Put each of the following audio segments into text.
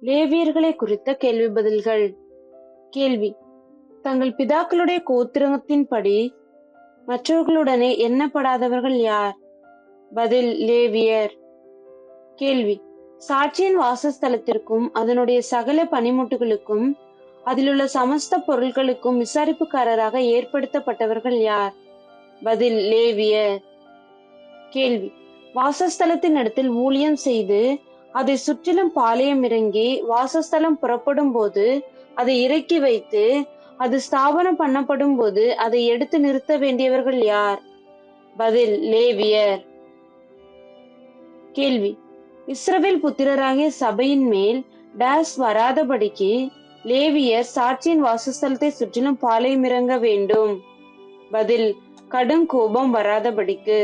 லேவியர்களை குறித்த கேள்வி பதில்கள். கேள்வி: தங்கள் பிதாக்களுடைய கோத்திரத்தின்படி மற்றவர்களுடனே எண்ணப்படாதவர்கள் யார்? பதில்: லேவியர். கேள்வி: சாட்சியின் வாசஸ்தலத்திற்கும் அதனுடைய சகல பணிமுட்டுகளுக்கும் அதிலுள்ள சமஸ்த பொருட்களுக்கும் விசாரிப்புக்காரராக ஏற்படுத்தப்பட்டவர்கள் யார்? பதில்: லேவியர். கேள்வி: வாசஸ்தலத்தின் இடத்தில் ஊழியம் செய்து அதை சுற்றிலும் பாளையம் இறங்கி வாசஸ்தலம் புறப்படும் போது அதை இறக்கி வைத்து அது ஸ்தாபனம் பண்ணப்படும் போது அதை எடுத்து நிறுத்த வேண்டியவர்கள் யார்? பதில்: லேவியர். கேள்வி: இஸ்ரவேல் புத்திரராகிய சபையின் மேல் டேஸ் வராதபடிக்கு லேவியர் சாட்சியின் வாசஸ்தலத்தை சுற்றிலும் பாளையம் இறங்க வேண்டும். பதில்: கடும் கோபம் வராதபடிக்கு.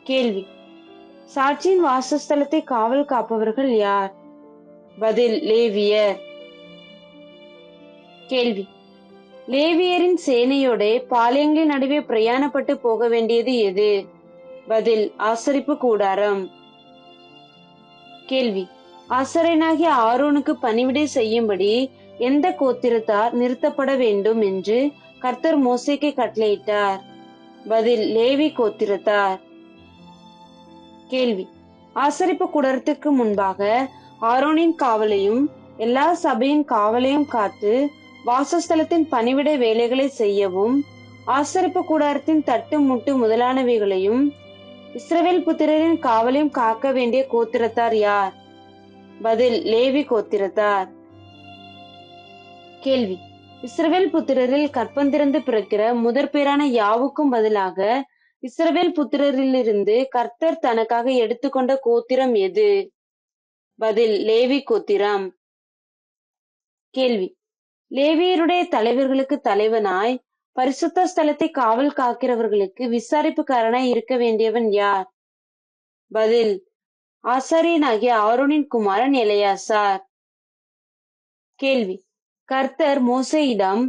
கேள்வி: சாட்சியின் வாசஸ்தலத்தை காவல் காப்பவர்கள் யார்? பதில்: லேவியர். கேள்வி: லேவியரின் சேனையோட பாளையங்களின் நடுவே பிரயாணப்பட்டு போக வேண்டியது எது? பதில்: ஆசரிப்பு கூடாரம். கேள்வி: ஆசாரியனாகிய ஆரோனுக்கு பணிவிடை செய்யும்படி எந்த கோத்திரத்தார் நிறுத்தப்பட வேண்டும் என்று கர்த்தர் மோசேக்கு கட்டளையிட்டார்? பதில்: லேவி கோத்திரத்தார். கேள்வி: ஆசரிப்பு கூடாரத்திற்கு முன்பாக ஆரோனின் காவலையும் எல்லா சபையின் காவலையும் காத்து வாசஸ்தலத்தின் பணிவிடை வேலைகளை செய்யவும் ஆசரிப்பு கூடாரத்தின் தட்டு முட்டு முதலானவைகளையும் இஸ்ரவேல் புத்திரரின் காவலையும் காக்க வேண்டிய கோத்திரத்தார் யார்? பதில்: லேவி கோத்திரத்தார். கேள்வி: இஸ்ரவேல் புத்திரரில் கற்பந்திறந்து பிறக்கிற முதற்பேரான யாவுக்கும் பதிலாக இஸ்ரவேல் புத்திரரிலிருந்து கர்த்தர் தனக்காக எடுத்துக்கொண்ட கோத்திரம் எது? பதில்: லேவி கோத்திரம். கேள்வி: லேவியருடைய தலைவர்களுக்கு தலைவனாய் பரிசுத்த ஸ்தலத்தை காவல் காக்கிறவர்களுக்கு விசாரிப்புக்காரனாய் இருக்க வேண்டியவன் யார்? பதில்: ஆசாரியனாகிய ஆரோனின் குமாரன் எலெயாசார். கேள்வி: கர்த்தர் மோசேயிடம்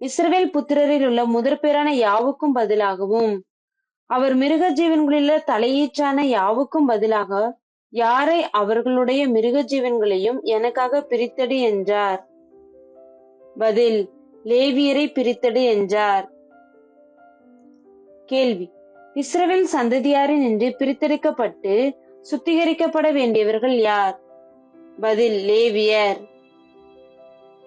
இஸ்ரவேல் புத்திரரில் உள்ள முதற்பேரான யாவுக்கும் பதிலாகவும் அவர் மிருக ஜீவன்களில் தலையீற்றான யாவுக்கும் பதிலாக யாரை அவர்களுடைய மிருக ஜீவன்களையும் எனக்காக பிரித்தடு என்றார்? பதில்: லேவியரை பிரித்தடு என்றார். கேள்வி: இஸ்ரவேல் சந்ததியாரின் என்று பிரித்தெடுக்கப்பட்டு சுத்திகரிக்கப்பட வேண்டியவர்கள் யார்? பதில்: லேவியர்.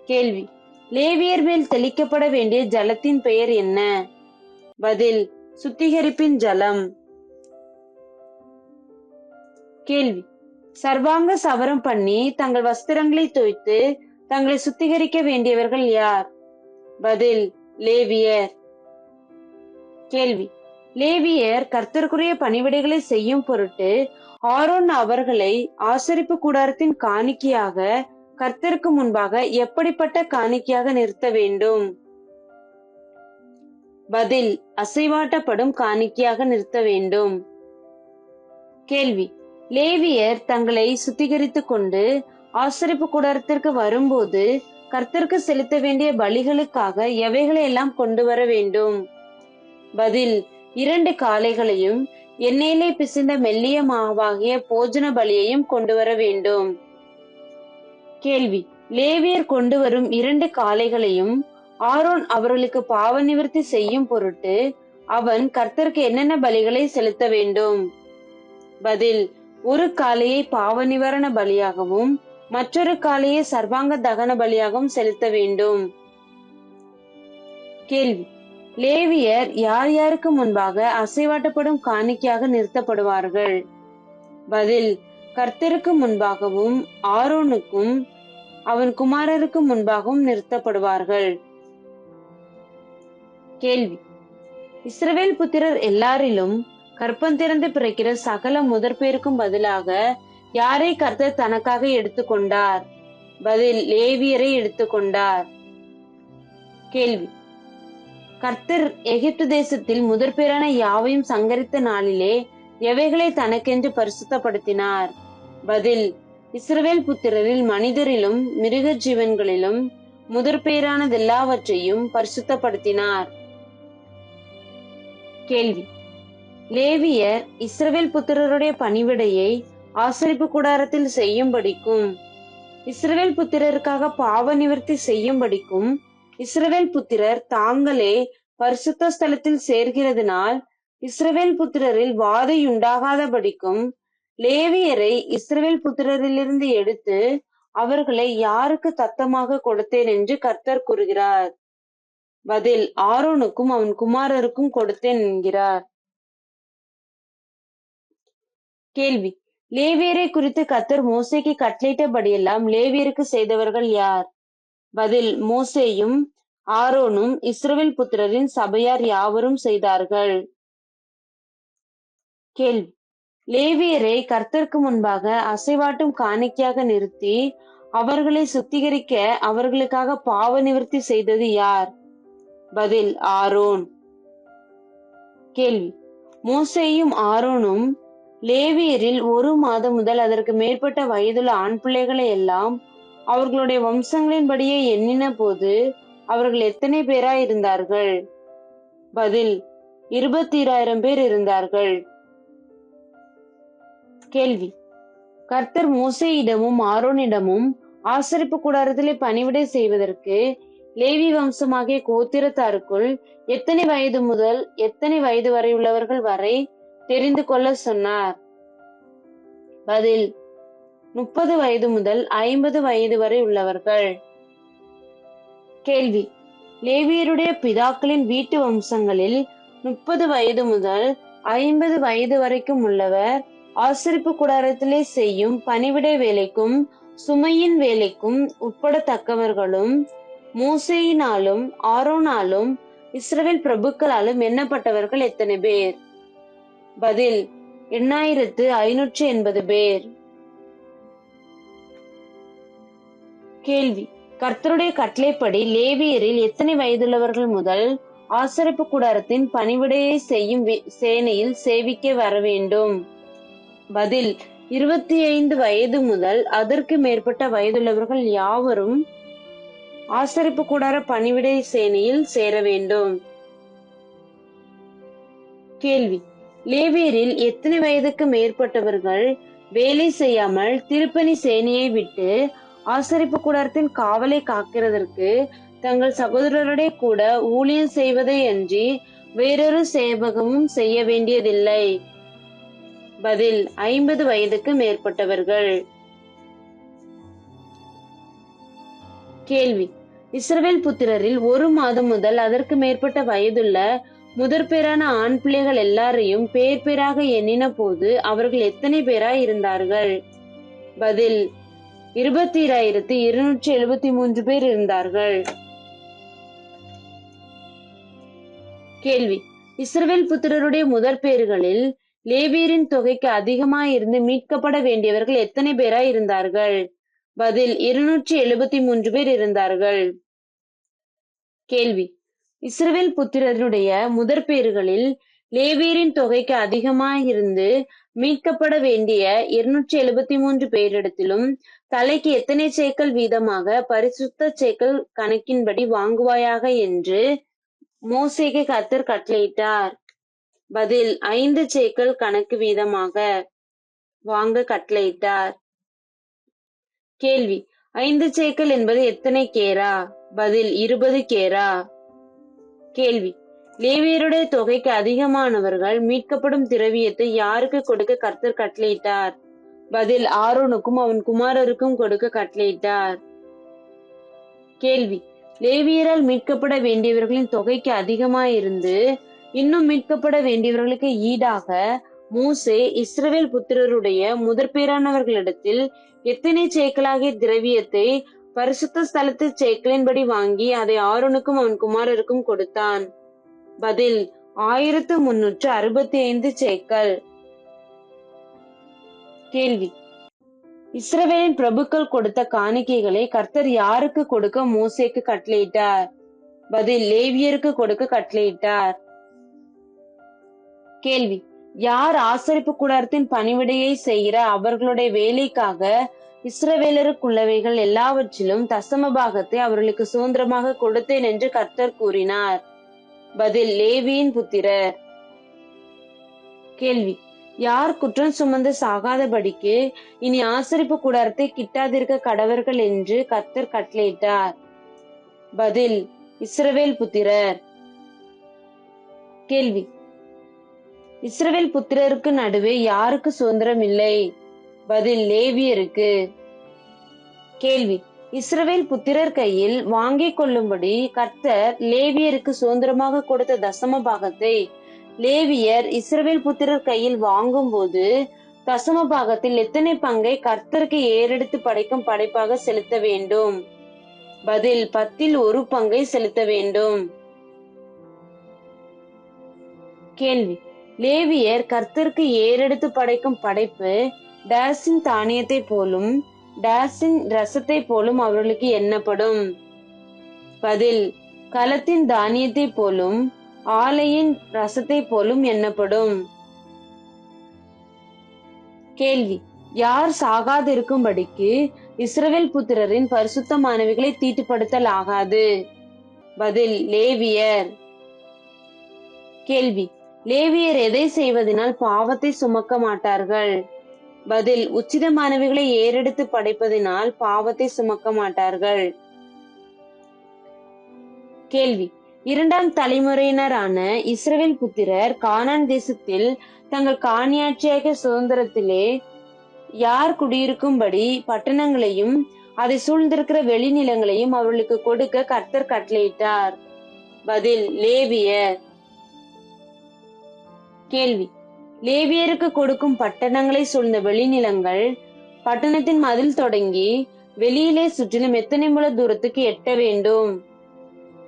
கேள்வி: லேவியர் மேல் தெளிக்கப்பட வேண்டிய ஜலத்தின் பெயர் என்ன? பதில்: சுத்திகரிப்பின் ஜலம். கேள்வி: சர்வாங்க சவரம் பண்ணி தங்கள் வஸ்திரங்களை தோய்த்து தங்களை சுத்திகரிக்க வேண்டியவர்கள் யார்? பதில்: லேவியர். கேள்வி: லேவியர் கர்த்தருக்குரிய பணிவிடைகளை செய்யும் பொருட்டு ஆரோன் அவர்களை ஆசரிப்பு கூடாரத்தின் காணிக்கையாக கர்த்தருக்கு முன்பாக எப்படிப்பட்ட காணிக்கையாக நிறுத்த வேண்டும்? பதில்: அசைவாட்டப்படும் காணிக்கையாக நிறுத்த வேண்டும். கேள்வி: லேவியர் தங்களை சுத்திகரித்துக் கொண்டு ஆசரிப்பு கூடாரத்திற்கு வரும்போது கர்த்தருக்கு செலுத்த வேண்டிய பலிகளுக்காக எவைகளை எல்லாம் கொண்டு வர வேண்டும்? பதில்: 2 காளைகளையும் எண்ணெயிலே பிசைந்த மெல்லிய மாவாகிய போஜன பலியையும் கொண்டு வர வேண்டும். கேள்வி: லேவியர் கொண்டு வரும் 2 காளைகளையும் ஆரோன் அவர்களுக்கு பாவ நிவர்த்தி செய்யும் பொருட்டு அவன் கர்த்தருக்கு என்னென்ன பலிகளை செலுத்த வேண்டும்? பதில்: 1 காளையை பாவ நிவாரண பலியாகவும் மற்றொரு காளையை சர்வாங்க தகன பலியாகவும் செலுத்த வேண்டும். கேள்வி: லேவியர் யார் யாருக்கு முன்பாக அசைவாட்டப்படும் காணிக்கையாக நிறுத்தப்படுவார்கள்? பதில்: கர்த்தருக்கு முன்பாகவும் ஆரோனுக்கும் அவன் குமாரருக்கு முன்பாகவும் நிறுத்தப்படுவார்கள். கேள்வி: இஸ்ரவேல் புத்திரர் எல்லாரிலும் கற்பந்திறந்து பிறக்கிற சகல முதற்பேருக்கும் பதிலாக யாரை கர்த்தர் தனக்காக எடுத்துக்கொண்டார்? பதில்: லேவியரை எடுத்துக்கொண்டார். கேள்வி: கர்த்தர் எகிப்து தேசத்தில் முதற்பேரான யாவையும் சங்கரித்த நாளிலே எவைகளை தனக்கென்று பரிசுத்தப்படுத்தினார்? பதில்: இஸ்ரவேல் புத்திரரில் மனிதரிலும் மிருக ஜீவன்களிலும் முதற்பேரானதெல்லாவற்றையும் பரிசுத்தப்படுத்தினார். கேள்வி: லேவியர் இஸ்ரவேல் புத்திரருடைய பணிவிடையை ஆசரிப்பு கூடாரத்தில் செய்யும்படிக்கும் இஸ்ரவேல் புத்திரருக்காக பாவ நிவர்த்தி செய்யும்படிக்கும் இஸ்ரவேல் புத்திரர் தாங்களே பரிசுத்த ஸ்தலத்தில் சேர்கிறதுனால் இஸ்ரவேல் புத்திரரில் வாதையுண்டாகாதபடிக்கும் லேவியரை இஸ்ரவேல் புத்திரரிலிருந்து எடுத்து அவர்களை யாருக்கு தத்தமாக கொடுத்தேன் என்று கர்த்தர் கூறுகிறார். பதில்: ஆரோனுக்கும் அவன் குமாரருக்கும் கொடுத்தேன் என்கிறார். கேள்வி: லேவியரை குறித்து கர்த்தர் மோசேக்கு கட்டளையிட்டபடியெல்லாம் லேவியருக்கு செய்தவர்கள் யார்? பதில்: மோசேயும் ஆரோனும் இஸ்ரவேல் புத்திரரின் சபையார் யாவரும் செய்தார்கள். கேள்வி: லேவியரை கர்த்தருக்கு முன்பாக அசைவாட்டும் காணிக்கையாக நிறுத்தி அவர்களை சுத்திகரிக்க அவர்களுக்காக பாவ நிவர்த்தி செய்தது யார்? பதில்: ஆரோன். கேள்வி: மோசேயும் ஆரோனும் லேவியரில் 1 மாதம் முதல் அதற்கு மேற்பட்ட வயதுள்ள ஆண் பிள்ளைகளை எல்லாம் அவர்களுடைய வம்சங்களின்படியே எண்ணின போது அவர்கள் எத்தனை பேராய் இருந்தார்கள்? பதில்: 22,000 பேர் இருந்தார்கள். கேள்வி: கர்த்தர் மோசேயிடமும் ஆரோனிடமும் ஆசரிப்பு கூடாரத்திலே பணிவிடை செய்வதற்கு லேவி வம்சமாகிய கோத்திரத்தாருக்குள் எத்தனை வயது முதல் எத்தனை வயது வரை உள்ளவர்கள் வரை தெரிந்து கொள்ள சொன்னார்? பதில்: 30 வயது முதல் 50 வயது வரை உள்ளவர்கள். கேள்வி: லேவியருடைய பிதாக்களின் வீட்டு வம்சங்களில் 30 வயது முதல் 50 வயது வரைக்கும் உள்ளவர் ஆசரிப்பு கூடாரத்திலே செய்யும் பணிவிடை வேலைக்கும் சுமையின் வேலைக்கும் உட்படத்தக்கவர்களும் மோசேயினாலும் ஆரோனாலும் இஸ்ரவேல் பிரபுக்களாலும் எண்ணப்பட்டவர்கள் எத்தனை பேர்? பதில்: 8,580 பேர். கேள்வி: கர்த்தருடைய கட்டளைப்படி லேவியரில் எத்தனை வயதுள்ளவர்கள் முதல் ஆசரிப்பு கூடாரத்தின் பணிவிடையை செய்யும் சேனையில் சேவிக்க வர வேண்டும்? பதில்: 25 வயது முதல் அதற்கு மேற்பட்ட வயதுள்ளவர்கள் யாவரும் ஆசரிப்பு கூடார பணிவிடை சேனையில் சேர வேண்டும். கேள்வி: லேவியரில் எத்தனை வயதுக்கு மேற்பட்டவர்கள் வேலை செய்யாமல் திருப்பணி சேனையை விட்டு ஆசரிப்பு கூடாரத்தின் காவலை காக்கிறதற்கு தங்கள் சகோதரருடைய கூட ஊழியம் செய்வதை அன்றி வேறொரு சேவகமும் செய்ய வேண்டியதில்லை? பதில்: 50 வயதுக்கு மேற்பட்டவர்கள். கேள்வி: இஸ்ரவேல் புத்திரரில் 1 மாதம் முதல் அதற்கு மேற்பட்ட வயதுள்ள முதற்பேரான ஆண் பிள்ளைகள் எல்லாரையும் பேர் பேராக எண்ணின போது அவர்கள் எத்தனை பேராய் இருந்தார்கள்? பதில்: 22,273 பேர் இருந்தார்கள். கேள்வி: இஸ்ரவேல் புத்திரருடைய முதற்பேறுகளில் லேவியரின் தொகைக்கு அதிகமாயிருந்து மீட்கப்பட வேண்டியவர்கள் எத்தனை பேராய் இருந்தார்கள்? பதில்: 273 பேர் இருந்தார்கள். கேள்வி: இஸ்ரவேல் புத்திரருடைய முதற்பேறுகளில் லேவியரின் தொகைக்கு அதிகமாயிருந்து மீட்கப்பட வேண்டிய 273 பேரிடத்திலும் தலைக்கு எத்தனை சேக்கல் வீதமாக பரிசுத்த சேக்கல் கணக்கின்படி வாங்குவாயாக என்று மோசேக்கு கர்த்தர் கட்டளையிட்டார்? பதில்: 5 சேக்கல் கணக்கு வீதமாக வாங்க கட்டளையிட்டார். கேள்வி: 5 சேக்கல் என்பது எத்தனை கேரா? பதில்: 20 கேரா. கேள்வி: லேவியருடைய தொகைக்கு அதிகமானவர்கள் மீட்கப்படும் திரவியத்தை யாருக்கு கொடுக்க கர்த்தர் கட்டளையிட்டார்? பதில்: ஆரோனுக்கும் அவன் குமாரருக்கும் கொடுக்க கட்டளையிட்டார். கேள்வி: லேவியரால் மீட்கப்பட வேண்டியவர்களின் தொகைக்கு அதிகமாயிருந்து இன்னும் மீட்கப்பட வேண்டியவர்களுக்கு ஈடாக மோசே இஸ்ரவேல் புத்திரருடைய முதற்பேறானவர்களிடத்தில் எத்தனை சேக்கலாகிய திரவியத்தை பரிசுத்த ஸ்தலத்து சேக்கலின்படி வாங்கி அதை ஆரோனுக்கும் அவன் குமாரருக்கும் கொடுத்தான்? பதில்: 1,365 சேக்கல். கேள்வி: இஸ்ரவேலின் பிரபுக்கள் கொடுத்த காணிக்கைகளை கர்த்தர் யாருக்கு கொடுக்க மோசேக்கு கட்டளையிட்டார்? பதில்: லேவியருக்கு கொடுக்க கட்டளையிட்டார். கேள்வி: யார் ஆசரிப்பு கூடாரத்தின் பணிவிடையை செய்கிற அவர்களுடைய வேலைக்காக இஸ்ரவேலருக்குள்ளவைகள் எல்லாவற்றிலும் தசம பாகத்தை அவர்களுக்கு சுதந்திரமாக கொடுத்தேன் என்று கர்த்தர் கூறினார்? பதில்: லேவியின் புத்திரர். கேள்வி: யார் குற்றம் சுமந்து சாகாதபடிக்கு இனி ஆசரிப்பு கூடாரத்தை கிட்டாதிருக்க கடவர்கள் என்று கர்த்தர் கட்டளையிட்டார். பதில், இஸ்ரவேல் புத்திரர். கேள்வி, இஸ்ரவேல் புத்திரருக்கு நடுவே யாருக்கு சுதந்திரம் இல்லை? பதில், லேவியருக்கு. கேள்வி, இஸ்ரவேல் புத்திரர் கையில் வாங்கிக் கொள்ளும்படி கர்த்தர் லேவியருக்கு சுதந்திரமாக கொடுத்த தசம பாகத்தை லேவியர் இஸ்ரவேல் புத்திரர் கையில் வாங்கும் போது தசம பாகத்தில் எத்தனை பங்கை கர்த்தருக்கு ஏறெடுத்து படைக்கும் படைப்பாக செலுத்த வேண்டும்? பதில், 10 பங்கை செலுத்த வேண்டும். கேள்வி, லேவியர் கர்த்தருக்கு ஏறெடுத்து படைக்கும் படைப்பு டேஸின் தானியத்தை போலும் டேஸின் ரசத்தை போலும் அவர்களுக்கு எண்ணப்படும். பதில், களத்தின் தானியத்தை போலும் ஆலையின் ரசத்தை போலும் எண்ணப்படும். கேள்வி, யார் சாகாதிருக்கும்படிக்கு இஸ்ரவேல் புத்திரரின் பரிசுத்தமானவைகளை தீட்டுப்படுத்தல் ஆகாது? பதில், லேவியர். கேள்வி, லேவியர் எதை செய்வதனால் பாவத்தை சுமக்க மாட்டார்கள்? பதில், உச்சிதமானவைகளை ஏறெடுத்து படைப்பதினால் பாவத்தை சுமக்க மாட்டார்கள். கேள்வி, 2ஆம் தலைமுறையினரான இஸ்ரவேல் புத்திரர் கானான் தேசத்தில் தங்கள் காணியாட்சியாக சுதந்திரத்திலே யார் குடியிருக்கும்படி பட்டணங்களையும் அதை சூழ்ந்திருக்கிற வெளிநிலங்களையும் அவர்களுக்கு கொடுக்க கர்த்தர் கட்டளையிட்டார்? பதில், லேவியர். கேள்வி, லேவியருக்கு கொடுக்கும் பட்டணங்களை சூழ்ந்த வெளிநிலங்கள் பட்டணத்தின் மதில் தொடங்கி வெளியிலே சுற்றிலும் எத்தனை முழ தூரத்துக்கு எட்ட வேண்டும்?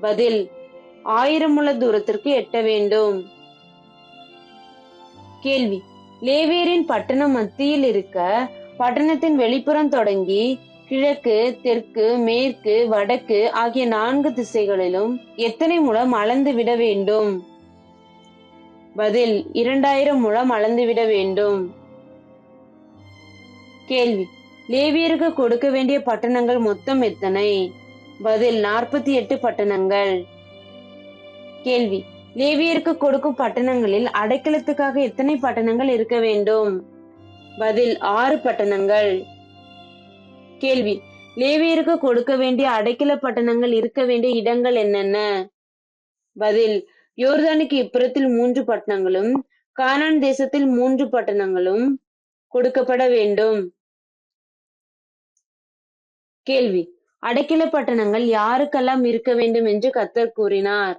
பதில், 1000 முழ தூரத்திற்கு எட்ட வேண்டும். கேள்வி, லேவியரின் பட்டணம் மத்தியில் இருக்க பட்டணத்தின் வெளிப்புறம் தொடங்கி கிழக்கு, தெற்கு, மேற்கு, வடக்கு ஆகிய 4 திசைகளிலும் எத்தனை முழம் அளந்து விட வேண்டும்? பதில், 2000 முழம் அளந்துவிட வேண்டும். கேள்வி, லேவியருக்கு கொடுக்க வேண்டிய பட்டணங்கள் மொத்தம் எத்தனை? பதில், 48 பட்டணங்கள். கேள்வி, லேவியருக்கு கொடுக்கும் பட்டணங்களில் அடைக்கலத்துக்காக எத்தனை பட்டணங்கள் இருக்க வேண்டும்? பதில், 6 பட்டணங்கள். கேள்வி, லேவியருக்கு கொடுக்க வேண்டிய அடைக்கல பட்டணங்கள் இருக்க வேண்டிய இடங்கள் என்னென்ன? பதில், யோர்தானுக்கு இப்புறத்தில் 3 பட்டணங்களும் கானான் தேசத்தில் 3 பட்டணங்களும் கொடுக்கப்பட வேண்டும். கேள்வி, அடைக்கல பட்டணங்கள் யாருக்கெல்லாம் இருக்க வேண்டும் என்று கர்த்தர் கூறினார்?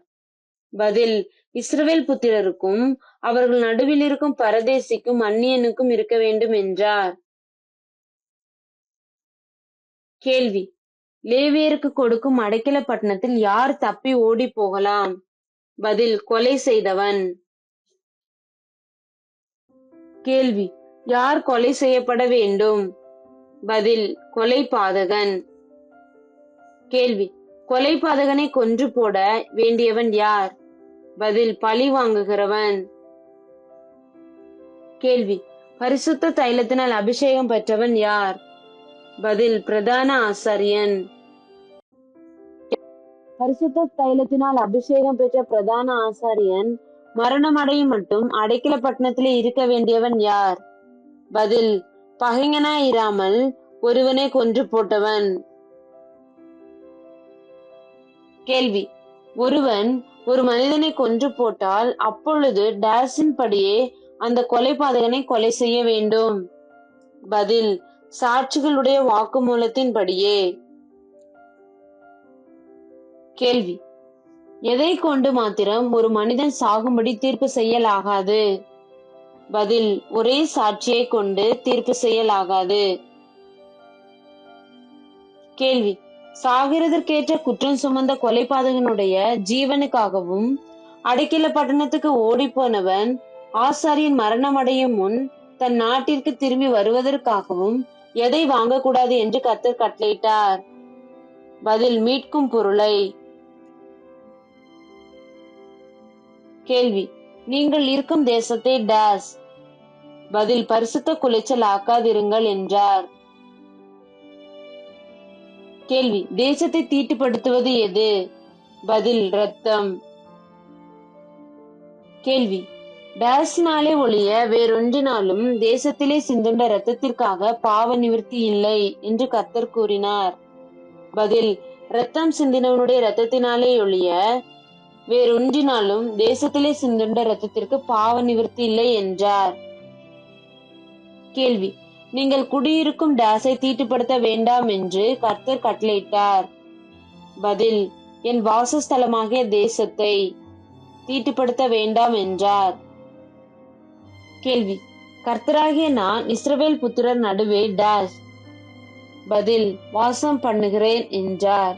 பதில், இஸ்ரவேல் புத்திரருக்கும் அவர்கள் நடுவில் இருக்கும் பரதேசிக்கும் அந்நியனுக்கும் இருக்க வேண்டும் என்றார். கேள்வி, லேவியருக்கு கொடுக்கும் அடைக்கல பட்டணத்தில் யார் தப்பி ஓடி போகலாம்? பதில், கொலை செய்தவன். கேள்வி, யார் கொலை செய்யப்பட வேண்டும்? பதில், கொலை பாதகன். கேள்வி, கொலை பாதகனை கொன்று போட வேண்டியவன் யார்? பதில், பழி வாங்குகிறவன். கேள்வி, பரிசுத்த தைலத்தினால் அபிஷேகம் பெற்றவன் யார்? பதில், பிரதான ஆசாரியன். பரிசுத்த தைலத்தினால் அபிஷேகம் பெற்ற பிரதான ஆசாரியன் மரணம் அடையும் மட்டும் அடைக்கல பட்டணத்திலே இருக்க வேண்டியவன் யார்? பதில், பகைஞனாய் இராமல் ஒருவனை கொன்று போட்டவன். கேள்வி, ஒருவன் ஒரு மனிதனை கொன்று போட்டால் அப்பொழுது டேஸின் படியே அந்த கொலை பாதகனை கொலை செய்ய வேண்டும்? பதில், சாட்சிகளுடைய வாக்குமூலத்தின் படியே. கேள்வி, எதை கொண்டு மாத்திரம் ஒரு மனிதன் சாகும்படி தீர்ப்பு செய்யலாகாது? பதில், ஒரே சாட்சியை கொண்டு தீர்ப்பு செய்யலாகாது. கேள்வி, சாகிறதற்கேற்ற குற்றம் சுமந்த கொலைபாதகனுடைய ஜீவனுக்காகவும் அடைக்கல பட்டணத்துக்கு ஓடி போனவன் ஆசாரியன் மரணம் அடையும் முன் தன் நாட்டிற்கு திரும்பி வருவதற்காகவும் எதை வாங்கக்கூடாது என்று கர்த்தர் கட்டளையிட்டார்? பதில், மீட்கும் பொருளை. கேள்வி, நீங்கள் இருக்கும் தேசத்தை டேஸ். பதில், பரிசுத்த குலைச்சல் ஆக்காதிருங்கள் என்றார். கேள்வி, தேசத்தை தீட்டுப்படுத்துவது எது? பதில், இரத்தம். கேள்வி, டேஸ்னாலே ஒழிய வேறொன்றினாலும் தேசத்திலே சிந்துண்ட இரத்தத்திற்காக பாவ நிவிர்த்தி இல்லை என்று கர்த்தர் கூறினார். பதில்: இரத்தம் சிந்தினவனுடைய இரத்தத்தினாலே ஒழிய வேறொன்றினாலும் தேசத்திலே சிந்துண்ட இரத்தத்திற்கு பாவ நிவிர்த்தி இல்லை என்றார். கேள்வி: நீங்கள் குடியிருக்கும் டேஸை தீட்டுப்படுத்த வேண்டாம் என்று கர்த்தர் கட்டளையிட்டார். பதில்: என் வாசஸ்தலமாகிய தேசத்தை தீட்டுப்படுத்த வேண்டாம் என்றார். கேள்வி: கர்த்தராகிய நான் இஸ்ரவேல் புத்திரர் நடுவே டேஸ். பதில்: வாசம் பண்ணுகிறேன் என்றார்.